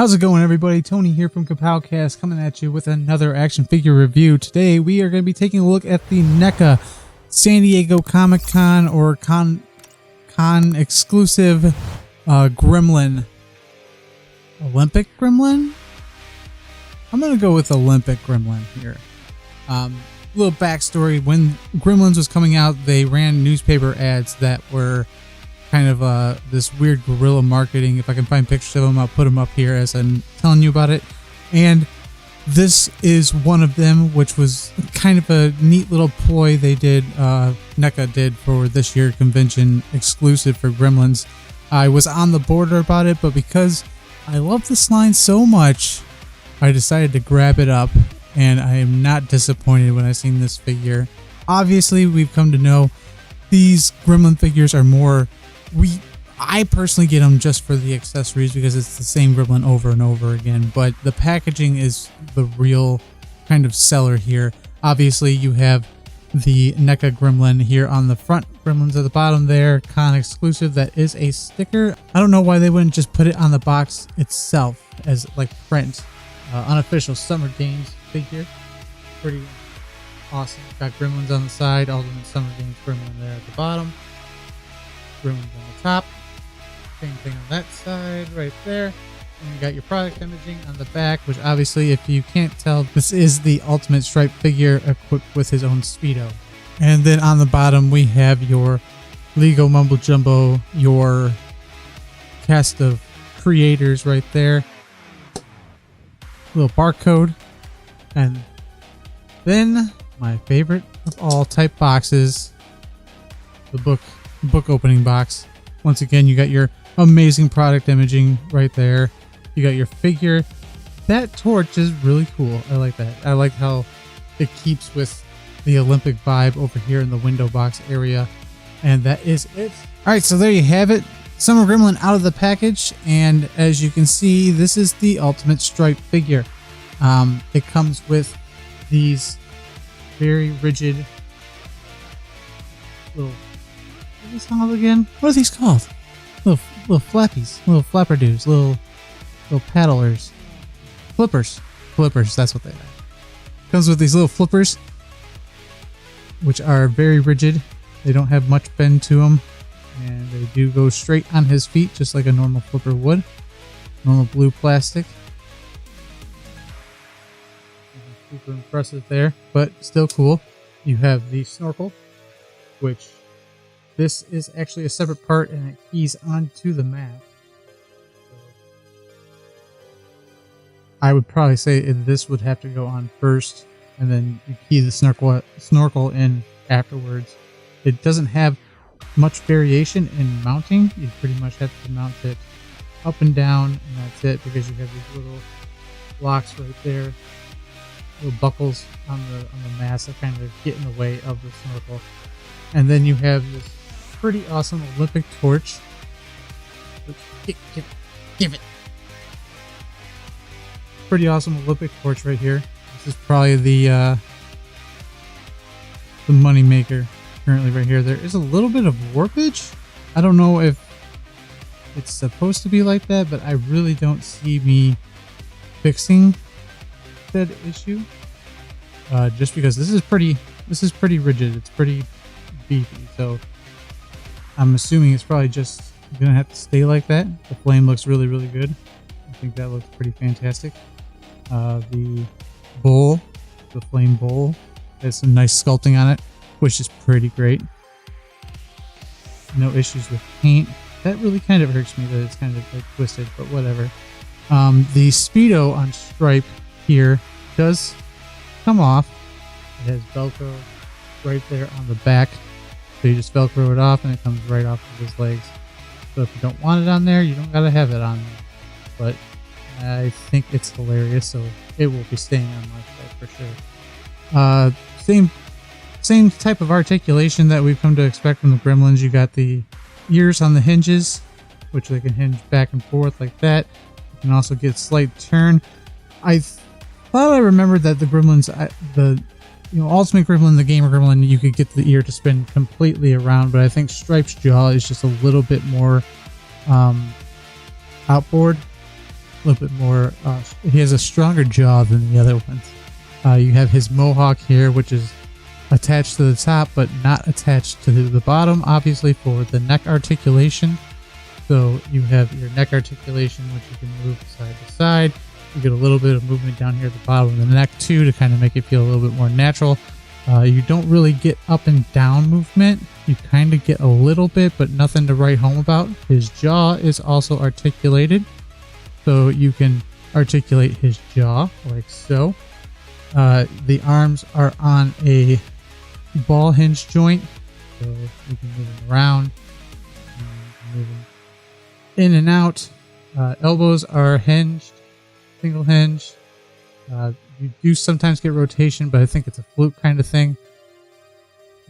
How's it going, everybody? Tony here from Kapowcast, coming at you with another action figure review. Today we are going to be taking a look at the Neca San Diego Comic-Con or Con exclusive Gremlin. Olympic Gremlin? I'm going to go with Olympic Gremlin here. Little backstory: when Gremlins was coming out, they ran newspaper ads that were kind of this weird guerrilla marketing. If I can find pictures of them, I'll put them up here as I'm telling you about it. And this is one of them, which was kind of a neat little ploy they did, NECA did, for this year convention exclusive for Gremlins. I was on the border about it, but because I love this line so much, I decided to grab it up, and I am not disappointed when I seen this figure. Obviously, we've come to know these Gremlin figures are more... I personally get them just for the accessories because it's the same Gremlin over and over again, but the packaging is the real kind of seller here. Obviously, you have the NECA Gremlin here on the front, Gremlins at the bottom there, con exclusive. That is a sticker. I don't know why they wouldn't just put it on the box itself as like print. Unofficial Summer Games figure. Pretty awesome. Got Gremlins on the side, Ultimate Summer Games Gremlin there at the bottom. Gremlins on the top. Same thing on that side right there. And you got your product imaging on the back, which obviously, if you can't tell, this is the Ultimate Stripe figure equipped with his own Speedo. And then on the bottom we have your Lego Mumbo Jumbo, your cast of creators right there. Little barcode. And then my favorite of all type boxes, the book opening box. Once again, you got your amazing product imaging right there. You got your figure. That torch is really cool. I like that. I like how it keeps with the Olympic vibe over here in the window box area. And that is it. All right, so there you have it. Summer Gremlin out of the package. And as you can see, this is the Ultimate Stripe figure. It comes with these very rigid little... What are these called again? What are these called? Little flappies, little flapperdoos, little paddlers, flippers. That's what they are. Comes with these little flippers, which are very rigid. They don't have much bend to them, and they do go straight on his feet, just like a normal flipper would. Normal blue plastic. Super impressive there, but still cool. You have the snorkel, which this is actually a separate part, and it keys onto the mat. So I would probably say this would have to go on first, and then you key the snorkel in afterwards. It doesn't have much variation in mounting. You pretty much have to mount it up and down, and that's it, because you have these little locks right there, little buckles on the mast that kind of get in the way of the snorkel. And then you have this pretty awesome Olympic torch. Give it. Pretty awesome Olympic torch right here. This is probably the money maker currently right here. There is a little bit of warpage. I don't know if it's supposed to be like that, but I really don't see me fixing that issue. Just because this is pretty rigid. It's pretty beefy, so I'm assuming it's probably just gonna have to stay like that. The flame looks really good. I think that looks pretty fantastic. The bowl, the flame bowl, has some nice sculpting on it, which is pretty great. No issues with paint. That really kind of hurts me that it's kind of like twisted, but whatever. The Speedo on Stripe here does come off. It has Velcro right there on the back. So you just Velcro it off and it comes right off of his legs. So if you don't want it on there, you don't gotta have it on there. But I think it's hilarious, so it will be staying on my side for sure. Same type of articulation that we've come to expect from the Gremlins. You got the ears on the hinges, which they can hinge back and forth like that. You can also get slight turn. I thought I remembered that the Gremlins, Ultimate Gremlin, the Gamer Gremlin, you could get the ear to spin completely around, but I think Stripe's jaw is just a little bit more outboard. a little bit more, he has a stronger jaw than the other ones. You have his mohawk here, which is attached to the top but not attached to the bottom, obviously for the neck articulation. So you have your neck articulation, which you can move side to side. You get a little bit of movement down here at the bottom of the neck too, to kind of make it feel a little bit more natural. You don't really get up and down movement. You kind of get a little bit, but nothing to write home about. His jaw is also articulated, so you can articulate his jaw like so. The arms are on a ball hinge joint, so you can move them around, move them in and out. Elbows are hinged, single hinge. You do sometimes get rotation, but I think it's a fluke kind of thing.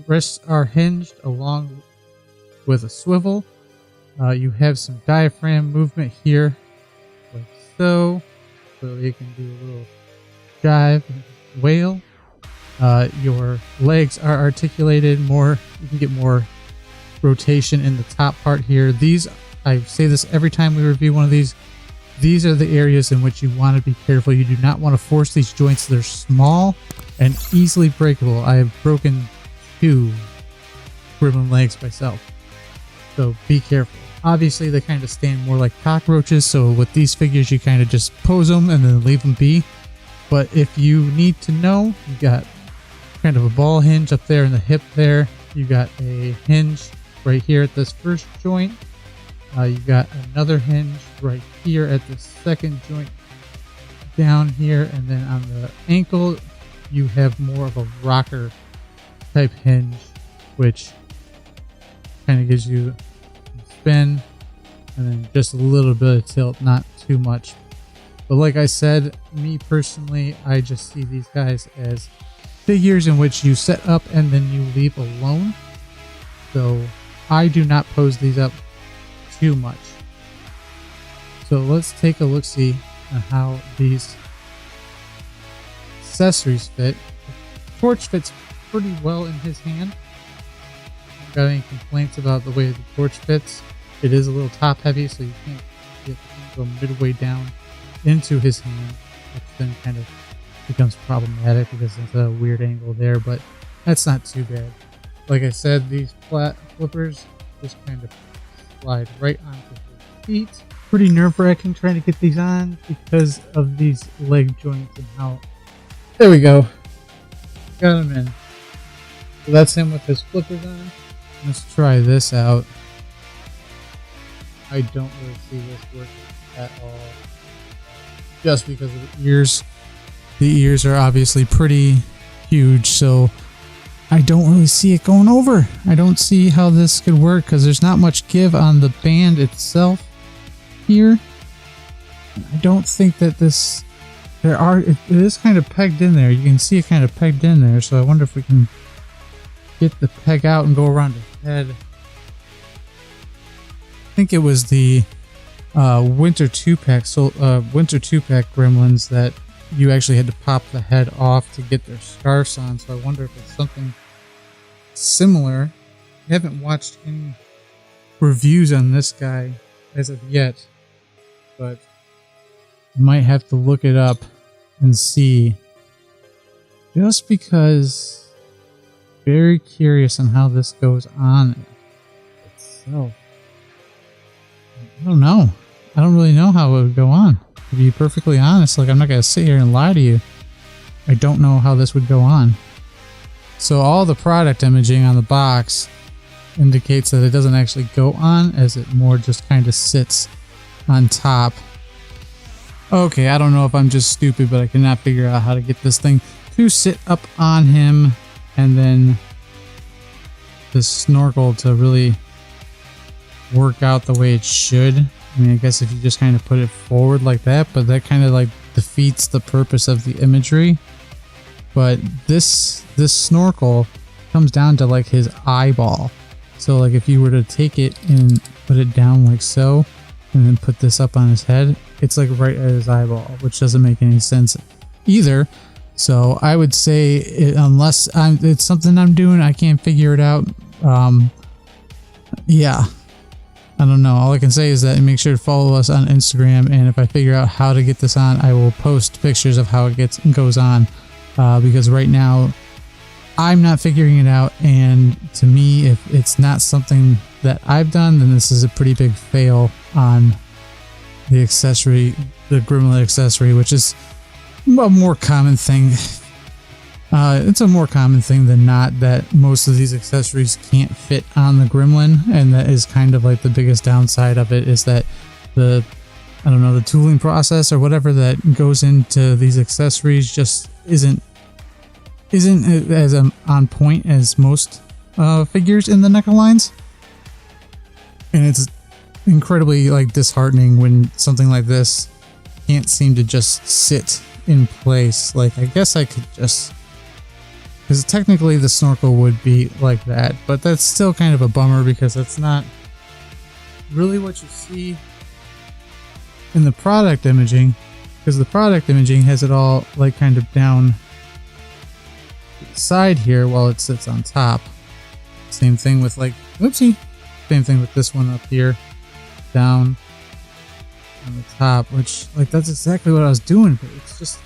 Wrists are hinged along with a swivel. You have some diaphragm movement here, like so you can do a little jive and wail. Your legs are articulated more. You can get more rotation in the top part here. These, I say this every time we review one of these. These are the areas in which you want to be careful. You do not want to force these joints. They're small and easily breakable. I have broken 2 Gremlin legs myself, so be careful. Obviously, they kind of stand more like cockroaches, so with these figures, you kind of just pose them and then leave them be. But if you need to know, you got kind of a ball hinge up there in the hip there. You got a hinge right here at this first joint. You got another hinge right here at the second joint down here, and then on the ankle you have more of a rocker type hinge, which kind of gives you a spin and then just a little bit of tilt, not too much. But like I said, me personally, I just see these guys as figures in which you set up and then you leave alone. So I do not pose these up too much. So let's take a look-see on how these accessories fit. The torch fits pretty well in his hand. Got any complaints about the way the torch fits? It is a little top heavy, so you can't get go midway down into his hand, which then kind of becomes problematic because it's a weird angle there, but that's not too bad. Like I said, these flat flippers just kind of slide right onto his feet. Pretty nerve-wracking trying to get these on because of these leg joints and how... There we go. Got him in. So that's him with his flippers on. Let's try this out. I don't really see this working at all. Just because of the ears. The ears are obviously pretty huge, so I don't really see it going over. I don't see how this could work because there's not much give on the band itself here. I don't think that this... It is kind of pegged in there. You can see it kind of pegged in there, so I wonder if we can get the peg out and go around his head. I think it was the Winter 2-pack Gremlins that you actually had to pop the head off to get their scarves on, so I wonder if it's something similar. I haven't watched any reviews on this guy as of yet, but I might have to look it up and see, just because I'm very curious on how this goes on itself. I don't know. I don't really know how it would go on. To be perfectly honest, like, I'm not gonna sit here and lie to you. I don't know how this would go on. So all the product imaging on the box indicates that it doesn't actually go on, as it more just kind of sits on top. Okay, I don't know if I'm just stupid, but I cannot figure out how to get this thing to sit up on him and then the snorkel to really work out the way it should. I mean, I guess if you just kind of put it forward like that, but that kind of like defeats the purpose of the imagery. But this snorkel comes down to like his eyeball. So like if you were to take it and put it down like so, and then put this up on his head, it's like right at his eyeball, which doesn't make any sense either. So I would say, unless it's something I'm doing, I can't figure it out. Yeah. I don't know. All I can say is that make sure to follow us on Instagram, and if I figure out how to get this on, I will post pictures of how it goes on, because right now I'm not figuring it out, and to me, if it's not something that I've done, then this is a pretty big fail on the accessory, the Gremlin accessory, which is a more common thing. It's a more common thing than not that most of these accessories can't fit on the Gremlin, and that is kind of like the biggest downside of it, is that the tooling process or whatever that goes into these accessories just isn't as on point as most figures in the Neca lines, and it's incredibly like disheartening when something like this can't seem to just sit in place. Like, I guess I could just, because technically the snorkel would be like that, but that's still kind of a bummer because that's not really what you see in the product imaging, because the product imaging has it all like kind of down the side here while it sits on top. Same thing with like, whoopsie, same thing with this one up here, down on the top, which like that's exactly what I was doing, but it's just,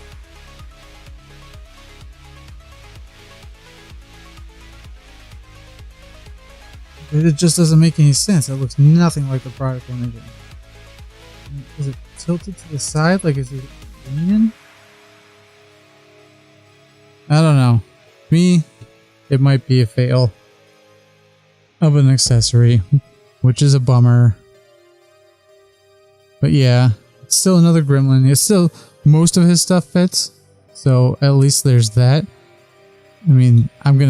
it just doesn't make any sense. It looks nothing like the product imaging. Is it tilted to the side? Like, is it leaning? I don't know. Me, it might be a fail of an accessory, which is a bummer. But yeah, it's still another Gremlin. It's still, most of his stuff fits, so at least there's that. I mean, I'm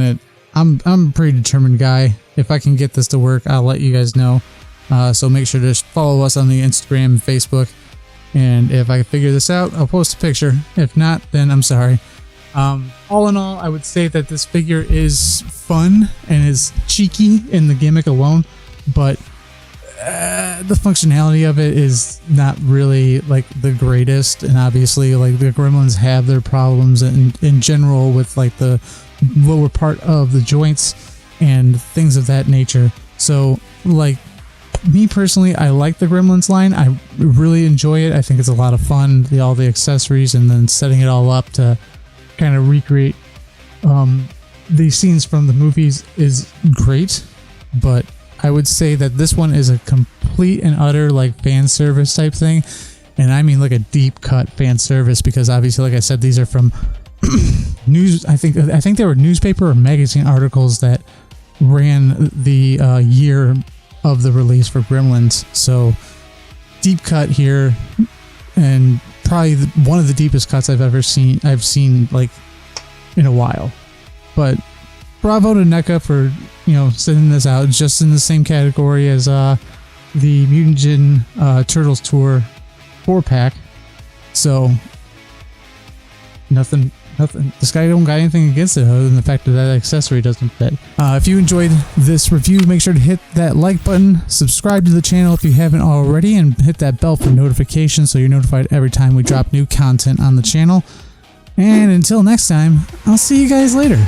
a pretty determined guy. If I can get this to work, I'll let you guys know. So make sure to follow us on the Instagram and Facebook. And if I figure this out, I'll post a picture. If not, then I'm sorry. All in all, I would say that this figure is fun and is cheeky in the gimmick alone, but the functionality of it is not really like the greatest. And obviously, like, the Gremlins have their problems in general with like the lower part of the joints and things of that nature. So like, me personally, I like the Gremlins line. I really enjoy it. I think it's a lot of fun, all the accessories, and then setting it all up to kind of recreate these scenes from the movies is great. But I would say that this one is a complete and utter like fan service type thing, and I mean like a deep cut fan service, because obviously, like I said, these are from news. I think they were newspaper or magazine articles that ran the year of the release for Gremlins. So deep cut here, and probably one of the deepest cuts I've seen like in a while. But bravo to Neca for, you know, sending this out just in the same category as the Mutant Turtles Tour 4-pack. So nothing. This guy don't got anything against it other than the fact that that accessory doesn't fit. If you enjoyed this review, make sure to hit that like button, subscribe to the channel if you haven't already, and hit that bell for notifications so you're notified every time we drop new content on the channel. And until next time, I'll see you guys later.